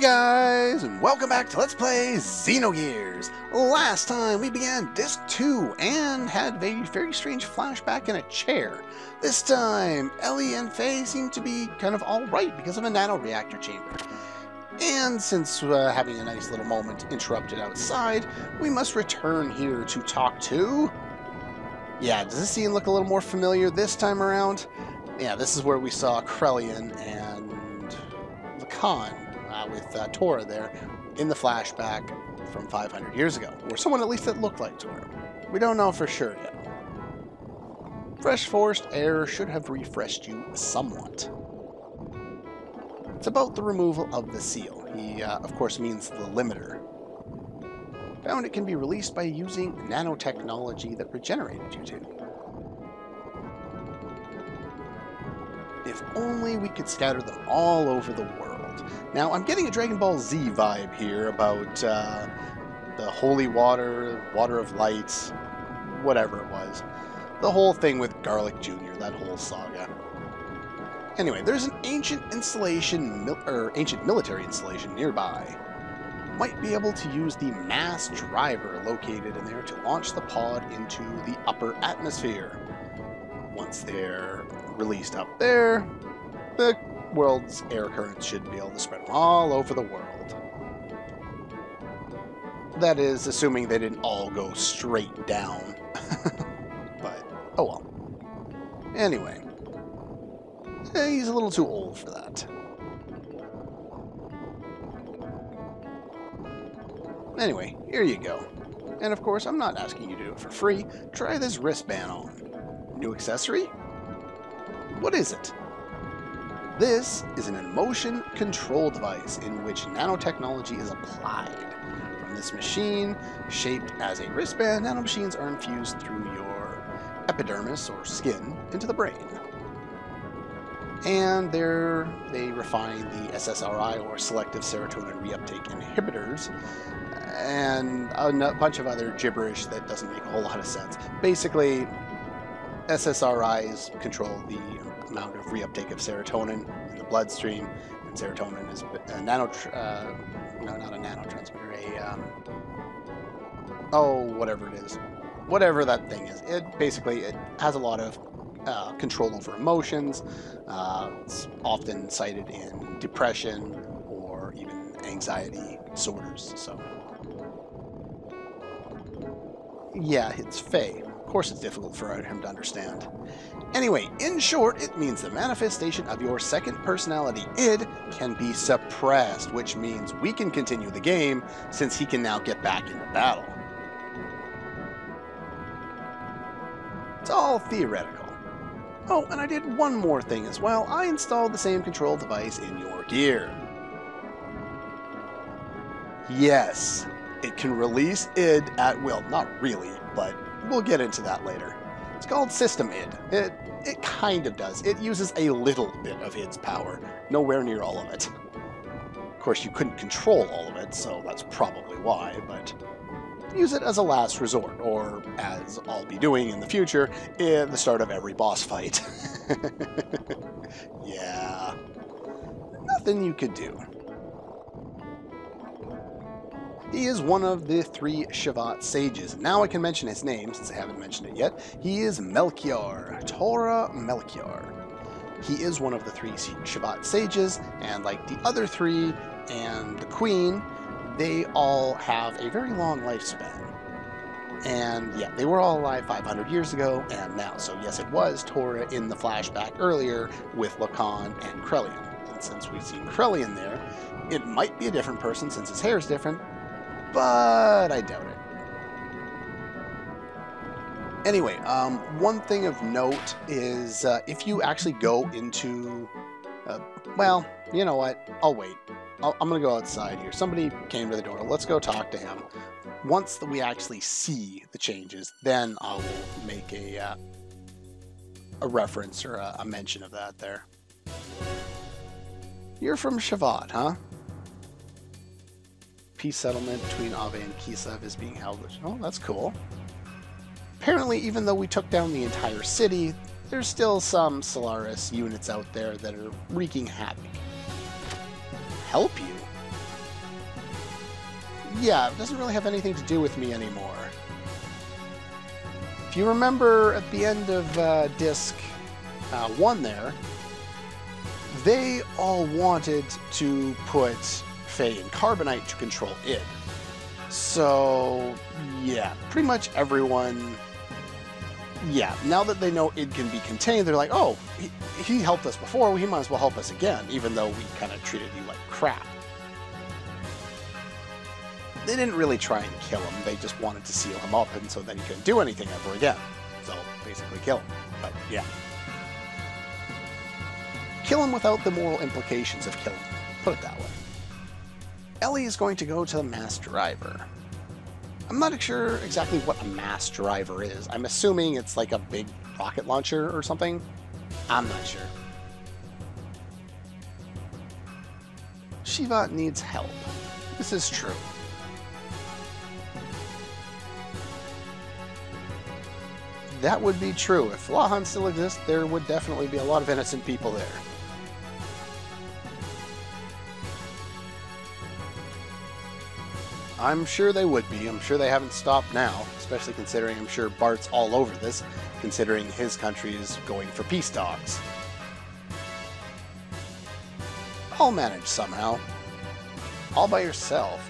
guys, and welcome back to Let's Play Xenogears. Last time we began Disc 2 and had a very strange flashback in a chair. This time, Ellie and Faye seem to be kind of alright because of a nanoreactor chamber. And since having a nice little moment interrupted outside, we must return here to talk to... Yeah, does this scene look a little more familiar this time around? Yeah, this is where we saw Krellian and Lacan. With Tora there in the flashback from 500 years ago, or someone at least that looked like Tora. We don't know for sure yet. Fresh forced air should have refreshed you somewhat. It's about the removal of the seal. He, of course, means the limiter. Found it can be released by using nanotechnology that regenerated you two. If only we could scatter them all over the world. Now, I'm getting a Dragon Ball Z vibe here about the holy water, water of light, whatever it was. The whole thing with Garlic Jr., that whole saga. Anyway, there's an ancient installation, ancient military installation nearby. Might be able to use the mass driver located in there to launch the pod into the upper atmosphere. Once they're released up there, the world's air currents should be able to spread all over the world. That is, assuming they didn't all go straight down. But, oh well. Anyway. He's a little too old for that. Anyway, here you go. And of course, I'm not asking you to do it for free. Try this wristband on. New accessory? What is it? This is an emotion control device in which nanotechnology is applied. From this machine, shaped as a wristband, nanomachines are infused through your epidermis or skin into the brain. And there they refine the SSRI or selective serotonin reuptake inhibitors and a bunch of other gibberish that doesn't make a whole lot of sense. Basically, SSRIs control the amount of reuptake of serotonin in the bloodstream, and serotonin is a no, not a nanotransmitter, whatever it is. Whatever that thing is. It has a lot of control over emotions. It's often cited in depression or even anxiety disorders, so... Yeah, it's Faye. Of course it's difficult for him to understand. Anyway, in short, it means the manifestation of your second personality, id, can be suppressed, which means we can continue the game since he can now get back into battle. It's all theoretical. Oh, and I did one more thing as well. I installed the same control device in your gear. Yes, it can release id at will. Not really, but we'll get into that later. It's called System id. It kind of does. It uses a little bit of id's power, nowhere near all of it. Of course, you couldn't control all of it, so that's probably why, but use it as a last resort, or as I'll be doing in the future, at the start of every boss fight. Yeah. Nothing you could do. He is one of the 3 Shavat sages. Now I can mention his name, since I haven't mentioned it yet. He is Melchior, Tora Melchior. He is one of the 3 Shavat sages, and like the other 3 and the Queen, they all have a very long lifespan. And yeah, they were all alive 500 years ago, and now. So yes, it was Tora in the flashback earlier with Lacan and Krellian. And since we've seen Krellian there, it might be a different person since his hair is different, but I doubt it. Anyway, one thing of note is if you actually go into... well, you know what? I'll wait. I'm going to go outside here. Somebody came to the door. Let's go talk to him. Once we actually see the changes, then I will make a reference or a mention of that there. You're from Shavat, huh? Peace settlement between Ave and Kislev is being held. Oh, that's cool. Apparently, even though we took down the entire city, there's still some Solaris units out there that are wreaking havoc. Help you? yeah, it doesn't really have anything to do with me anymore. If you remember at the end of Disc 1 there, they all wanted to put Faye in Carbonite to control id. So, yeah, pretty much everyone... Yeah, now that they know id can be contained, they're like, oh, he helped us before, he might as well help us again, even though we kind of treated you like crap. They didn't really try and kill him, they just wanted to seal him up, and so then he couldn't do anything ever again. So, basically kill him. But, yeah. Kill him without the moral implications of killing him. Put it that way. Ellie is going to go to the mass driver. I'm not sure exactly what a mass driver is. I'm assuming it's like a big rocket launcher or something. I'm not sure. Shiva needs help. This is true. That would be true. If Lahan still exists, there would definitely be a lot of innocent people there. I'm sure they would be. I'm sure they haven't stopped now, especially considering I'm sure Bart's all over this, considering his country is going for peace talks. I'll manage somehow. All by yourself.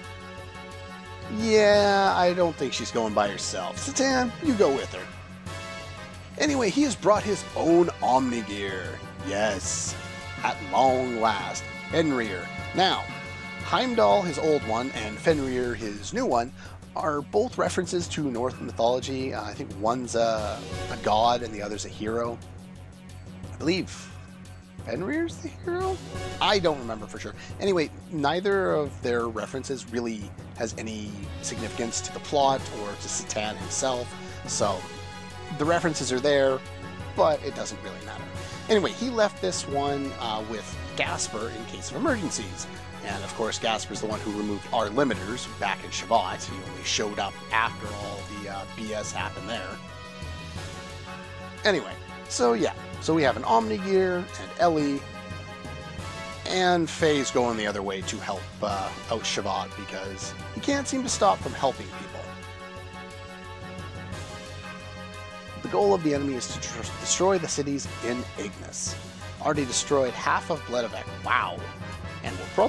Yeah, I don't think she's going by herself. Satan, you go with her. Anyway, he has brought his own Omni-Gear. Yes, at long last. Fenrir. Now, Heimdall, his old one, and Fenrir, his new one, are both references to Norse mythology. I think one's a god and the other's a hero. I believe Fenrir's the hero? I don't remember for sure. Anyway, neither of their references really has any significance to the plot or to Satan himself, so the references are there, but it doesn't really matter. Anyway, he left this one with Gasper in case of emergencies. And of course, Gasper's the one who removed our limiters back in Shavat. He only showed up after all the BS happened there. Anyway, so yeah. So we have an Omni-Gear and Ellie. And Faye's going the other way to help out Shavat because he can't seem to stop from helping people. The goal of the enemy is to destroy the cities in Ignis. Already destroyed half of Bledavec. Wow. And we'll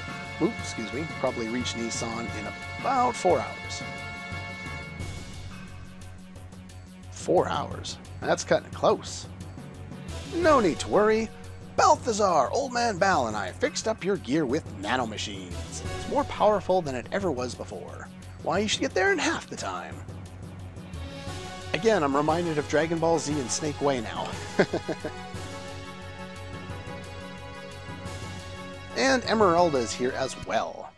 probably reach Nissan in about 4 hours. 4 hours? That's cutting it close. No need to worry. Balthazar, Old Man Bal, and I fixed up your gear with nanomachines. It's more powerful than it ever was before. Why, you should get there in half the time. Again, I'm reminded of Dragon Ball Z and Snake Way now. And Emeralda is here as well.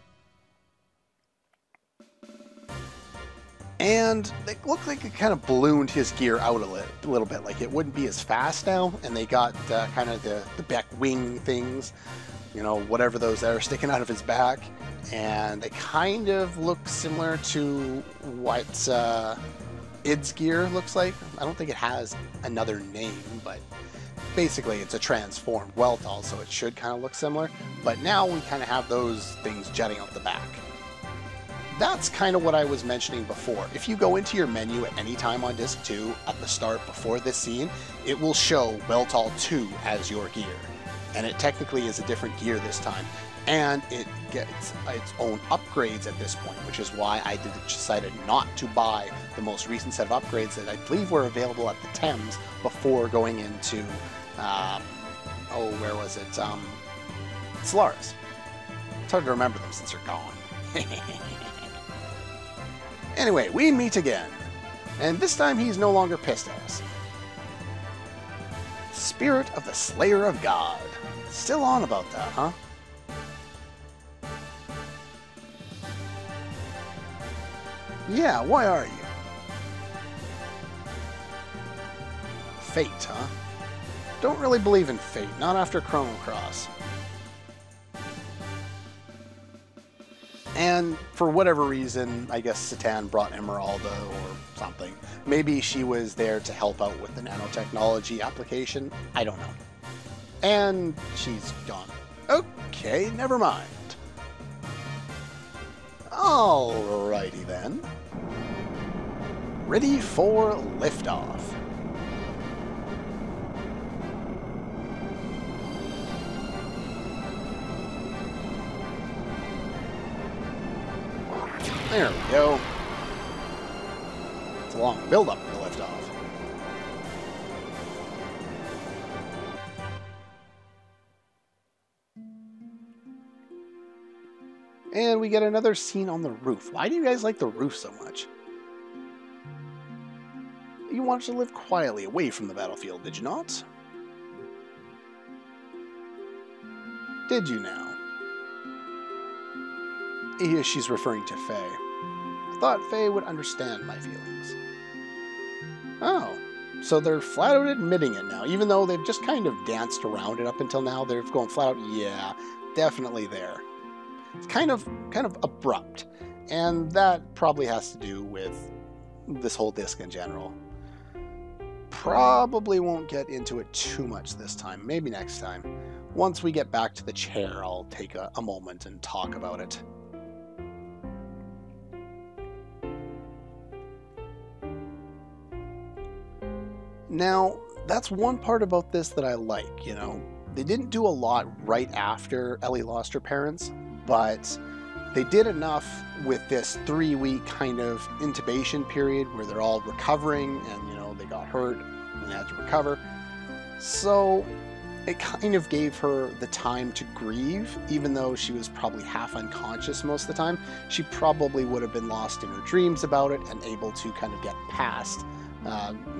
And they look like it kind of ballooned his gear out a little bit. Like it wouldn't be as fast now. And they got kind of the back wing things. You know, whatever those are sticking out of his back. And they kind of look similar to what Id's gear looks like. I don't think it has another name, but basically it's a transformed Weltall, so it should kind of look similar. But now we kind of have those things jutting out the back. That's kind of what I was mentioning before. If you go into your menu at any time on Disc 2, at the start before this scene, it will show Weltall 2 as your gear. And it technically is a different gear this time. And it gets its own upgrades at this point, which is why I decided not to buy the most recent set of upgrades that I believe were available at the Thames before going into, where was it? Solaris. It's hard to remember them since they're gone. Anyway, we meet again. And this time he's no longer pissed at us. Spirit of the Slayer of God. Still on about that, huh? Yeah, why are you? Fate, huh? Don't really believe in fate, not after Chrono Cross. And for whatever reason, I guess Satan brought Emeralda or something. Maybe she was there to help out with the nanotechnology application. I don't know. And she's gone. Okay, never mind. Alrighty then. Ready for liftoff. There we go. It's a long build-up to liftoff. And we get another scene on the roof. Why do you guys like the roof so much? You wanted to live quietly away from the battlefield, did you not? Did you now? She's referring to Faye. I thought Faye would understand my feelings. Oh, so they're flat out admitting it now, even though they've just kind of danced around it up until now. They're going flat out, yeah, definitely there. It's kind of abrupt, and that probably has to do with this whole disc in general. Probably won't get into it too much this time, maybe next time. Once we get back to the chair, I'll take a moment and talk about it. Now, that's one part about this that I like, you know. They didn't do a lot right after Ellie lost her parents, but they did enough with this 3-week kind of intubation period where they're all recovering and, you know, they got hurt and they had to recover. So it kind of gave her the time to grieve, even though she was probably half unconscious most of the time. She probably would have been lost in her dreams about it and able to kind of get past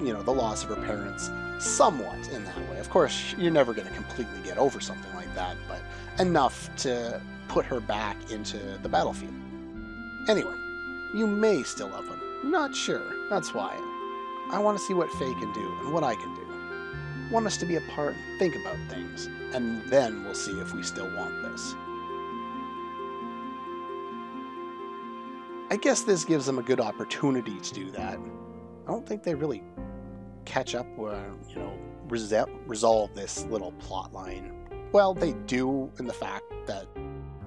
you know, the loss of her parents somewhat in that way. Of course, you're never going to completely get over something like that, but enough to put her back into the battlefield. Anyway, you may still love him. Not sure. That's why. I want to see what Faye can do and what I can do. Want us to be apart and think about things, and then we'll see if we still want this. I guess this gives them a good opportunity to do that. I don't think they really catch up or, you know, resolve this little plot line. Well, they do in the fact that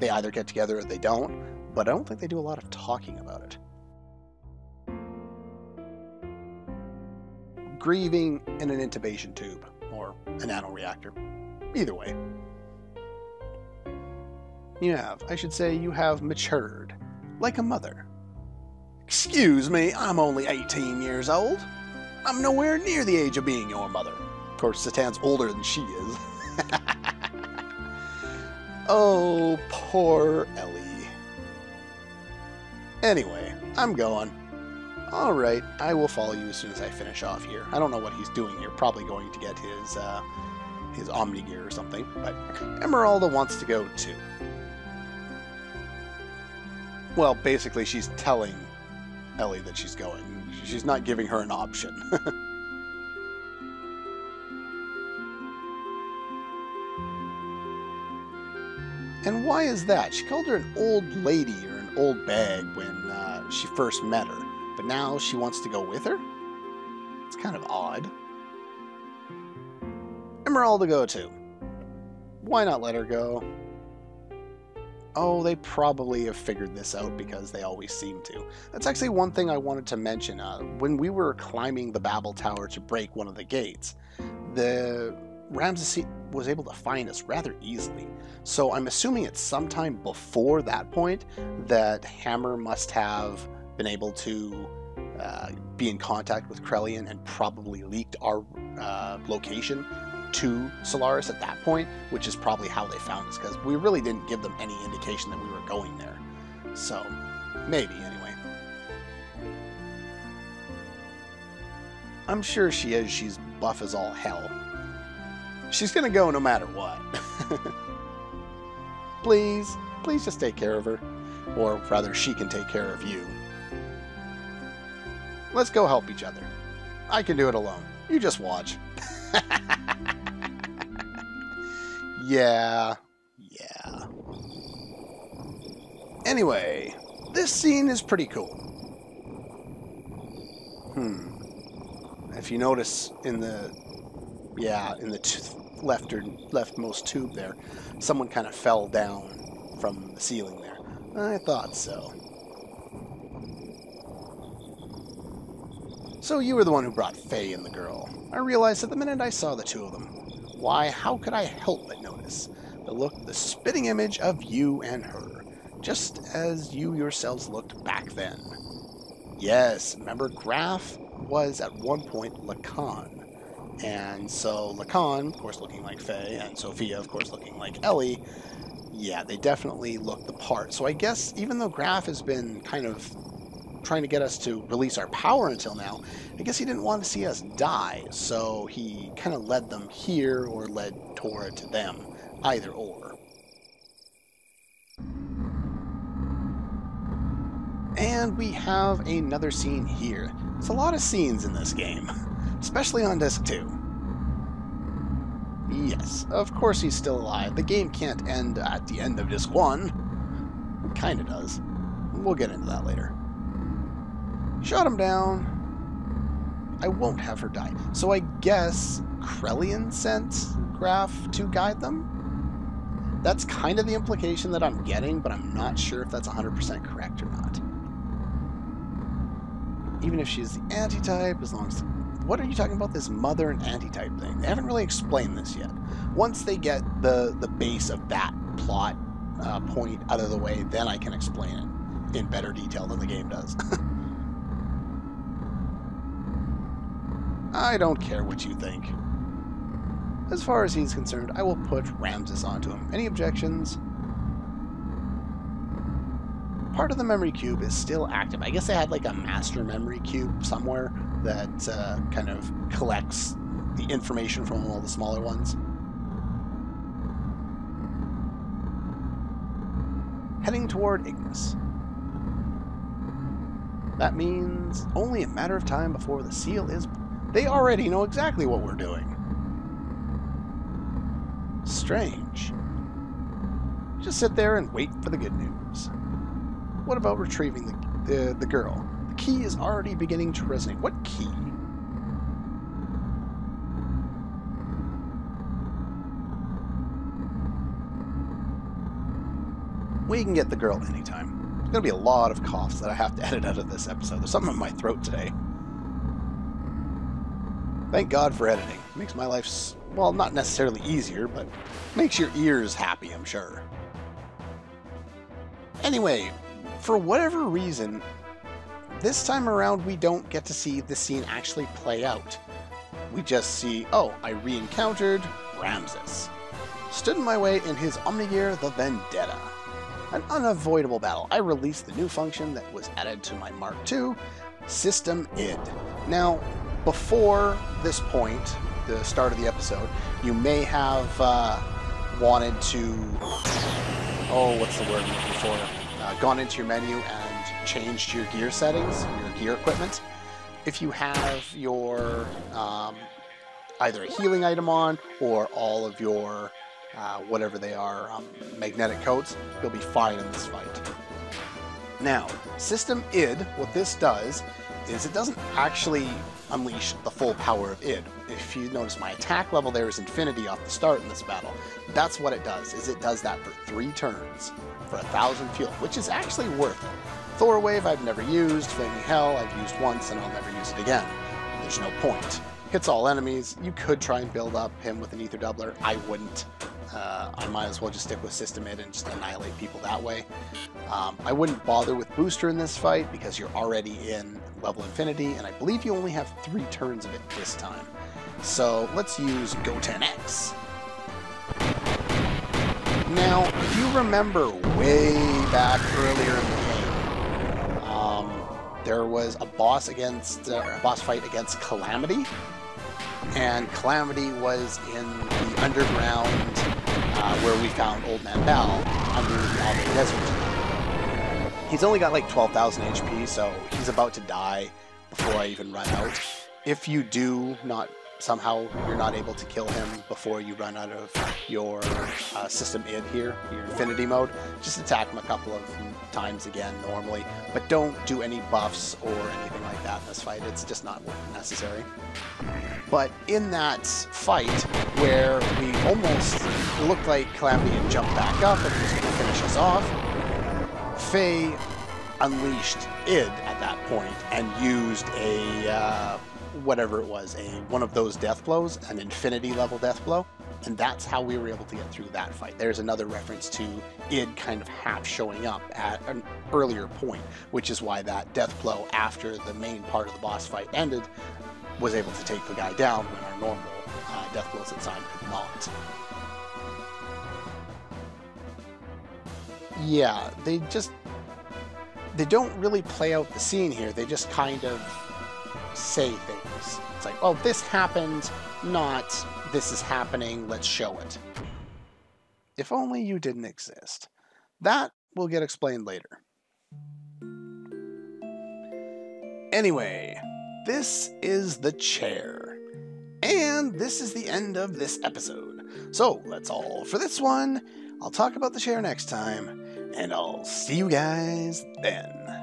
they either get together or they don't, but I don't think they do a lot of talking about it. Grieving in an intubation tube, or a nanoreactor. Either way. You have matured, like a mother. Excuse me, I'm only 18 years old. I'm nowhere near the age of being your mother. Of course, Satan's older than she is. Oh, poor Ellie. Anyway, I'm going. Alright, I will follow you as soon as I finish off here. I don't know what he's doing here. Probably going to get his Omni gear or something. But Emeralda wants to go too. Well, basically she's telling Ellie that she's going. She's not giving her an option. And why is that? She called her an old lady or an old bag when she first met her, but now she wants to go with her? It's kind of odd. Emeralda go too. Why not let her go? Oh, they probably have figured this out because they always seem to. That's actually one thing I wanted to mention. When we were climbing the Babel Tower to break one of the gates, the Ramses was able to find us rather easily. So I'm assuming it's sometime before that point that Hammer must have been able to be in contact with Krellian and probably leaked our location to Solaris at that point, which is probably how they found us, because we really didn't give them any indication that we were going there. So, maybe, anyway. I'm sure she is. She's buff as all hell. She's gonna go no matter what. Please just take care of her. Or rather, she can take care of you. Let's go help each other. I can do it alone. You just watch. Yeah. Anyway, this scene is pretty cool. If you notice in the leftmost tube there, someone kind of fell down from the ceiling there. I thought so. So you were the one who brought Faye and the girl. I realized at the minute I saw the two of them. Why, how could I help but notice? The spitting image of you and her, just as you yourselves looked back then. Yes, remember Graf was at one point Lacan. And so Lacan, of course looking like Faye, and Sophia, of course looking like Ellie, yeah, they definitely look the part. So I guess even though Graf has been kind of trying to get us to release our power until now, I guess he didn't want to see us die, so he kind of led them here or led Tora to them, either or. And we have another scene here. There's a lot of scenes in this game, especially on Disc 2. Yes, of course he's still alive. The game can't end at the end of Disc 1. It kinda does. We'll get into that later. Shot him down. I won't have her die. So I guess Krellian sent Graf to guide them? That's kind of the implication that I'm getting, but I'm not sure if that's 100% correct or not. Even if she's the anti-type, as long as... What are you talking about, this mother and anti-type thing? They haven't really explained this yet. Once they get the base of that plot point out of the way, then I can explain it in better detail than the game does. I don't care what you think. As far as he's concerned, I will put Ramses onto him. Any objections? Part of the memory cube is still active. I guess they had like a master memory cube somewhere that kind of collects the information from all the smaller ones. Heading toward Ignis. That means only a matter of time before the seal is... They already know exactly what we're doing. Strange. Just sit there and wait for the good news. What about retrieving the girl? The key is already beginning to resonate. What key? We can get the girl anytime. There's going to be a lot of coughs that I have to edit out of this episode. There's something in my throat today. Thank God for editing. It makes my life, well, not necessarily easier, but makes your ears happy, I'm sure. Anyway, for whatever reason, this time around we don't get to see the scene actually play out. We just see, oh, I re-encountered Ramses. Stood in my way in his Omnigear the Vendetta. An unavoidable battle. I released the new function that was added to my Mark II, System ID. Now, before this point, the start of the episode, you may have wanted to, oh, what's the word I'm looking for? Gone into your menu and changed your gear settings, your gear equipment. If you have your either a healing item on or all of your whatever they are, magnetic coats, you'll be fine in this fight. Now, System ID, what this does is it doesn't actually unleash the full power of ID. If you notice, my attack level there is infinity off the start in this battle. That's what it does, is it does that for 3 turns, for 1,000 fuel, which is actually worth it. Thor Wave I've never used, Flaming Hell I've used once and I'll never use it again. There's no point. Hits all enemies. You could try and build up him with an Ether Doubler. I wouldn't. I might as well just stick with System ID and just annihilate people that way. I wouldn't bother with Booster in this fight because you're already in level infinity, and I believe you only have 3 turns of it this time. So let's use Goten-X. Now, if you remember way back earlier in the game, there was a boss fight against Calamity, and Calamity was in the underground where we found Old Man Bell under the Alde Desert. He's only got like 12,000 HP, so he's about to die before I even run out. If you do not, somehow you're not able to kill him before you run out of your System ID here, your Infinity mode, just attack him a couple of times again normally, but don't do any buffs or anything like that in this fight. It's just not necessary. But in that fight where we almost looked like Calamity had jumped back up and was going to finish us off, Faye unleashed id at that point and used a whatever it was, one of those death blows, an infinity level death blow, and that's how we were able to get through that fight. There's another reference to id kind of half showing up at an earlier point, which is why that death blow after the main part of the boss fight ended was able to take the guy down when our normal death blows at time could not. Yeah, they don't really play out the scene here. They just kind of say things. It's like, oh, this happened, not this is happening, let's show it. If only you didn't exist. That will get explained later. Anyway, this is the chair. And this is the end of this episode. So that's all for this one. I'll talk about the chair next time, and I'll see you guys then.